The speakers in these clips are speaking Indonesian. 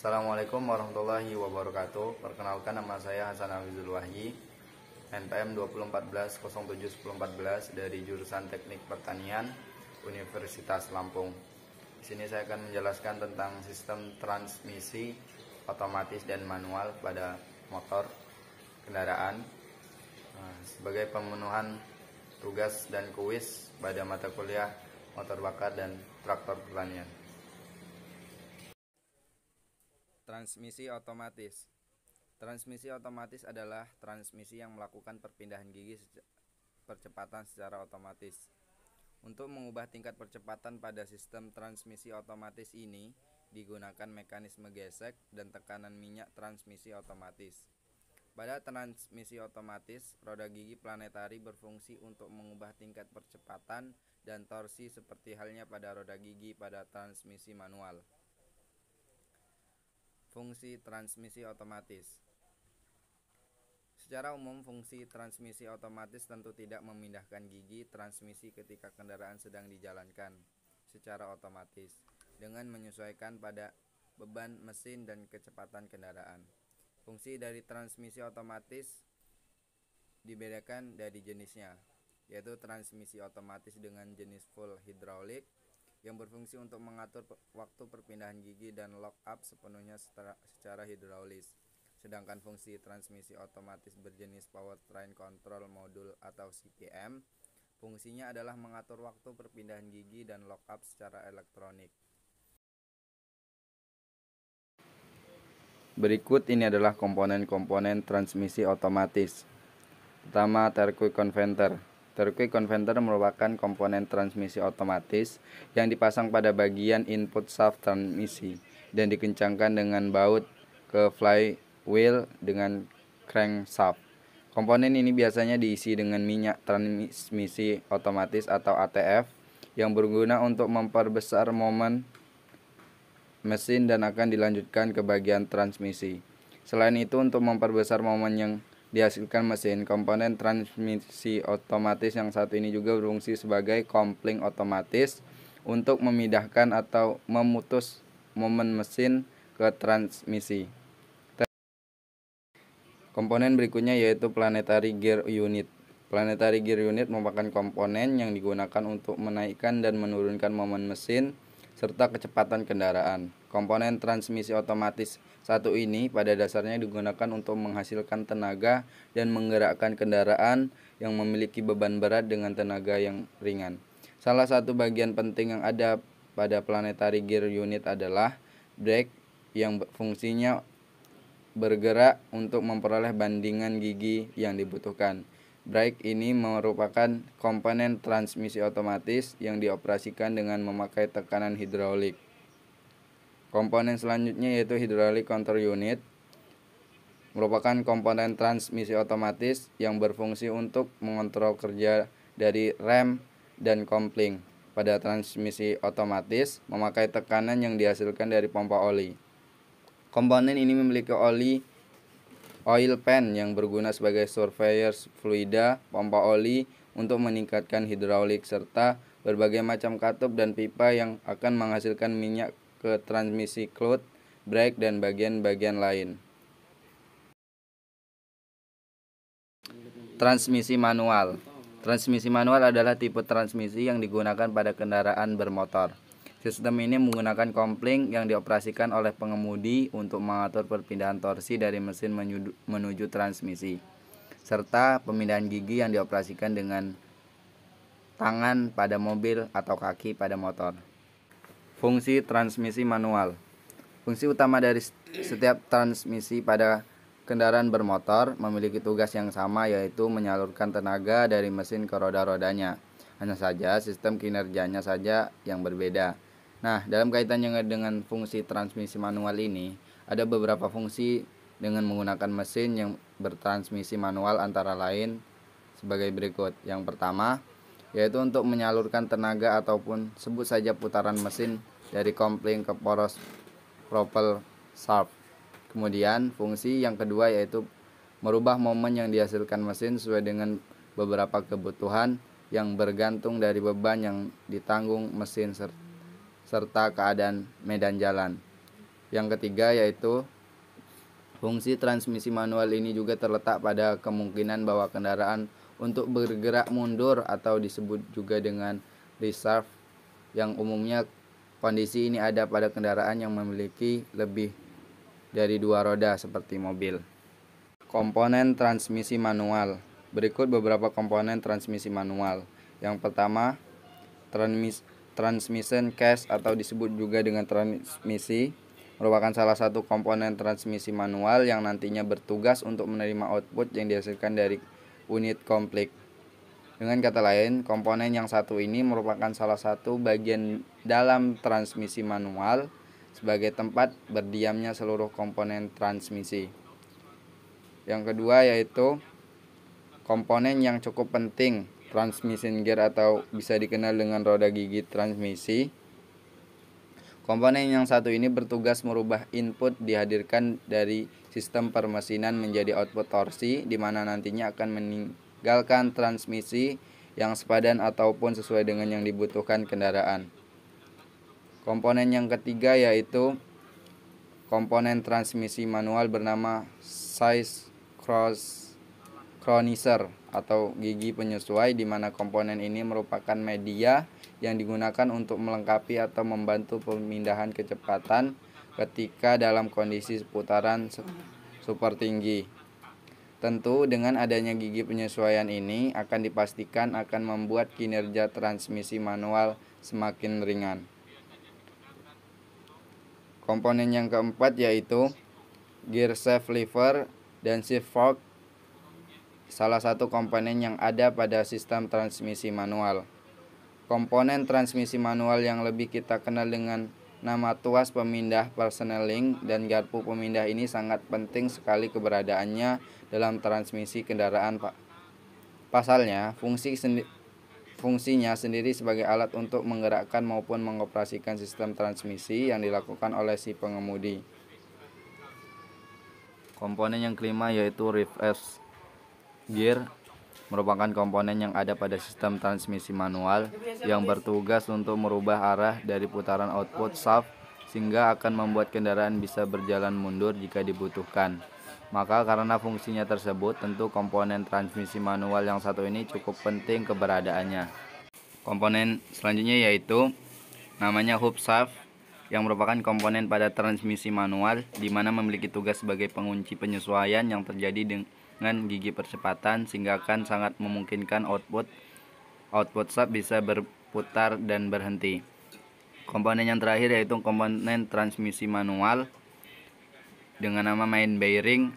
Assalamualaikum warahmatullahi wabarakatuh. Perkenalkan, nama saya Hasan Hafizul Wahyi, NPM 2014-07-1014 dari jurusan Teknik Pertanian Universitas Lampung. Di sini saya akan menjelaskan tentang sistem transmisi otomatis dan manual pada motor kendaraan sebagai pemenuhan tugas dan kuis pada mata kuliah motor bakar dan traktor pertanian. Transmisi otomatis. Transmisi otomatis adalah transmisi yang melakukan perpindahan gigi percepatan secara otomatis. Untuk mengubah tingkat percepatan pada sistem transmisi otomatis ini digunakan mekanisme gesek dan tekanan minyak transmisi otomatis. Pada transmisi otomatis, roda gigi planetari berfungsi untuk mengubah tingkat percepatan dan torsi seperti halnya pada roda gigi pada transmisi manual. Fungsi transmisi otomatis. Secara umum, fungsi transmisi otomatis tentu tidak memindahkan gigi transmisi ketika kendaraan sedang dijalankan secara otomatis dengan menyesuaikan pada beban mesin dan kecepatan kendaraan. Fungsi dari transmisi otomatis dibedakan dari jenisnya, yaitu transmisi otomatis dengan jenis full hydraulic yang berfungsi untuk mengatur waktu perpindahan gigi dan lock up sepenuhnya secara hidraulis. Sedangkan fungsi transmisi otomatis berjenis powertrain control module atau CPM, fungsinya adalah mengatur waktu perpindahan gigi dan lock up secara elektronik. Berikut ini adalah komponen-komponen transmisi otomatis. Pertama, Terqui Converter. Terqui Converter merupakan komponen transmisi otomatis yang dipasang pada bagian input shaft transmisi dan dikencangkan dengan baut ke flywheel dengan crankshaft. Komponen ini biasanya diisi dengan minyak transmisi otomatis atau ATF yang berguna untuk memperbesar momen mesin dan akan dilanjutkan ke bagian transmisi. Selain itu, untuk memperbesar momen yang dihasilkan mesin, komponen transmisi otomatis yang satu ini juga berfungsi sebagai kopling otomatis untuk memindahkan atau memutus momen mesin ke transmisi. Komponen berikutnya yaitu Planetary Gear Unit. Planetary Gear Unit merupakan komponen yang digunakan untuk menaikkan dan menurunkan momen mesin serta kecepatan kendaraan. Komponen transmisi otomatis satu ini pada dasarnya digunakan untuk menghasilkan tenaga dan menggerakkan kendaraan yang memiliki beban berat dengan tenaga yang ringan. Salah satu bagian penting yang ada pada Planetary Gear Unit adalah brake yang fungsinya bergerak untuk memperoleh bandingan gigi yang dibutuhkan. Brake ini merupakan komponen transmisi otomatis yang dioperasikan dengan memakai tekanan hidraulik. Komponen selanjutnya yaitu Hydraulic Control Unit, merupakan komponen transmisi otomatis yang berfungsi untuk mengontrol kerja dari rem dan kopling. Pada transmisi otomatis memakai tekanan yang dihasilkan dari pompa oli. Komponen ini memiliki oil pan yang berguna sebagai surveyor fluida, pompa oli untuk meningkatkan hidraulik, serta berbagai macam katup dan pipa yang akan menghasilkan minyak ke transmisi clutch, brake, dan bagian-bagian lain. Transmisi manual. Transmisi manual adalah tipe transmisi yang digunakan pada kendaraan bermotor. Sistem ini menggunakan kopling yang dioperasikan oleh pengemudi untuk mengatur perpindahan torsi dari mesin menuju transmisi, serta pemindahan gigi yang dioperasikan dengan tangan pada mobil atau kaki pada motor. Fungsi transmisi manual. Fungsi utama dari setiap transmisi pada kendaraan bermotor memiliki tugas yang sama, yaitu menyalurkan tenaga dari mesin ke roda-rodanya. Hanya saja sistem kinerjanya saja yang berbeda. Nah, dalam kaitannya dengan fungsi transmisi manual ini, ada beberapa fungsi dengan menggunakan mesin yang bertransmisi manual, antara lain sebagai berikut. Yang pertama, yaitu untuk menyalurkan tenaga ataupun sebut saja putaran mesin dari kopling ke poros propel shaft. Kemudian fungsi yang kedua yaitu merubah momen yang dihasilkan mesin sesuai dengan beberapa kebutuhan yang bergantung dari beban yang ditanggung mesin serta keadaan medan jalan. Yang ketiga yaitu fungsi transmisi manual ini juga terletak pada kemungkinan bahwa kendaraan untuk bergerak mundur atau disebut juga dengan reserve, yang umumnya kondisi ini ada pada kendaraan yang memiliki lebih dari dua roda seperti mobil. Komponen transmisi manual. Berikut beberapa komponen transmisi manual. Yang pertama, transmission case atau disebut juga dengan transmisi merupakan salah satu komponen transmisi manual yang nantinya bertugas untuk menerima output yang dihasilkan dari unit komplik. Dengan kata lain, komponen yang satu ini merupakan salah satu bagian dalam transmisi manual sebagai tempat berdiamnya seluruh komponen transmisi. Yang kedua yaitu komponen yang cukup penting, transmission gear atau bisa dikenal dengan roda gigi transmisi. Komponen yang satu ini bertugas merubah input dihadirkan dari sistem permesinan menjadi output torsi, di mana nantinya akan meninggalkan transmisi yang sepadan ataupun sesuai dengan yang dibutuhkan kendaraan. Komponen yang ketiga yaitu komponen transmisi manual bernama size chronizer atau gigi penyesuai, di mana komponen ini merupakan media yang digunakan untuk melengkapi atau membantu pemindahan kecepatan ketika dalam kondisi putaran super tinggi. Tentu dengan adanya gigi penyesuaian ini akan dipastikan akan membuat kinerja transmisi manual semakin ringan. Komponen yang keempat yaitu gear shift lever dan shift fork, salah satu komponen yang ada pada sistem transmisi manual. Komponen transmisi manual yang lebih kita kenal dengan nama tuas pemindah persneling dan garpu pemindah ini sangat penting sekali keberadaannya dalam transmisi kendaraan. Pasalnya, fungsinya sendiri sebagai alat untuk menggerakkan maupun mengoperasikan sistem transmisi yang dilakukan oleh si pengemudi. Komponen yang kelima yaitu reverse gear merupakan komponen yang ada pada sistem transmisi manual yang bertugas untuk merubah arah dari putaran output shaft sehingga akan membuat kendaraan bisa berjalan mundur jika dibutuhkan. Maka karena fungsinya tersebut, tentu komponen transmisi manual yang satu ini cukup penting keberadaannya. Komponen selanjutnya yaitu namanya hub shaft, yang merupakan komponen pada transmisi manual di mana memiliki tugas sebagai pengunci penyesuaian yang terjadi dengan gigi percepatan sehingga akan sangat memungkinkan output shaft bisa berputar dan berhenti. Komponen yang terakhir yaitu komponen transmisi manual dengan nama main bearing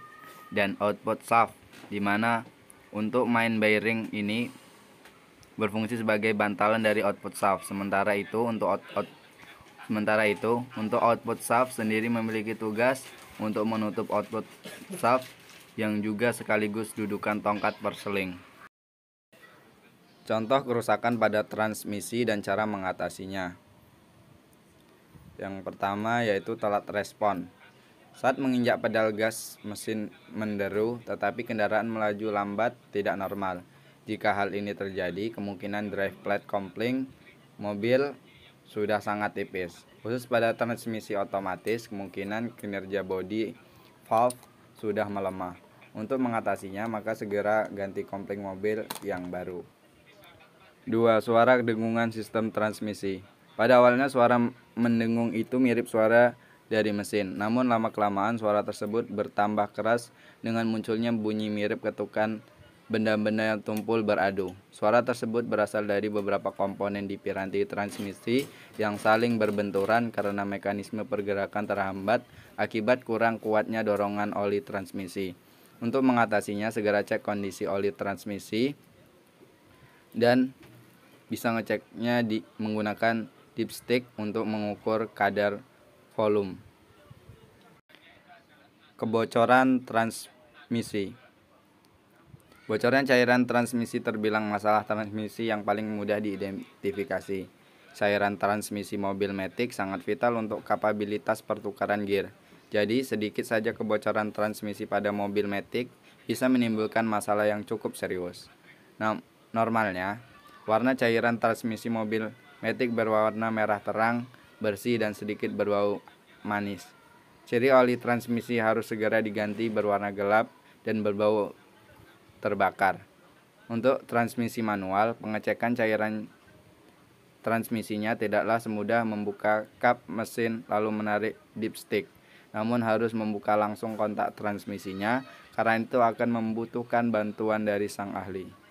dan output shaft, di mana untuk main bearing ini berfungsi sebagai bantalan dari output shaft. Sementara itu untuk output shaft sendiri memiliki tugas untuk menutup output shaft yang juga sekaligus dudukan tongkat perseling. Contoh kerusakan pada transmisi dan cara mengatasinya. Yang pertama yaitu telat respon. Saat menginjak pedal gas, mesin menderu, tetapi kendaraan melaju lambat tidak normal. Jika hal ini terjadi, kemungkinan drive plate kopling mobil sudah sangat tipis. Khusus pada transmisi otomatis, kemungkinan kinerja bodi valve sudah melemah. Untuk mengatasinya, maka segera ganti kopling mobil yang baru. 2. Suara dengungan sistem transmisi. Pada awalnya suara mendengung itu mirip suara dari mesin, namun lama-kelamaan suara tersebut bertambah keras dengan munculnya bunyi mirip ketukan benda-benda yang tumpul beradu. Suara tersebut berasal dari beberapa komponen di piranti transmisi yang saling berbenturan karena mekanisme pergerakan terhambat akibat kurang kuatnya dorongan oli transmisi. Untuk mengatasinya, segera cek kondisi oli transmisi dan bisa ngeceknya menggunakan dipstick untuk mengukur kadar volume. Kebocoran transmisi. Bocoran cairan transmisi terbilang masalah transmisi yang paling mudah diidentifikasi. Cairan transmisi mobil matic sangat vital untuk kapabilitas pertukaran gear. Jadi, sedikit saja kebocoran transmisi pada mobil matic bisa menimbulkan masalah yang cukup serius. Nah, normalnya, warna cairan transmisi mobil matic berwarna merah terang, bersih, dan sedikit berbau manis. Ciri oli transmisi harus segera diganti, berwarna gelap dan berbau terbakar. Untuk transmisi manual, pengecekan cairan transmisinya tidaklah semudah membuka kap mesin lalu menarik dipstick, namun harus membuka langsung kontak transmisinya, karena itu akan membutuhkan bantuan dari sang ahli.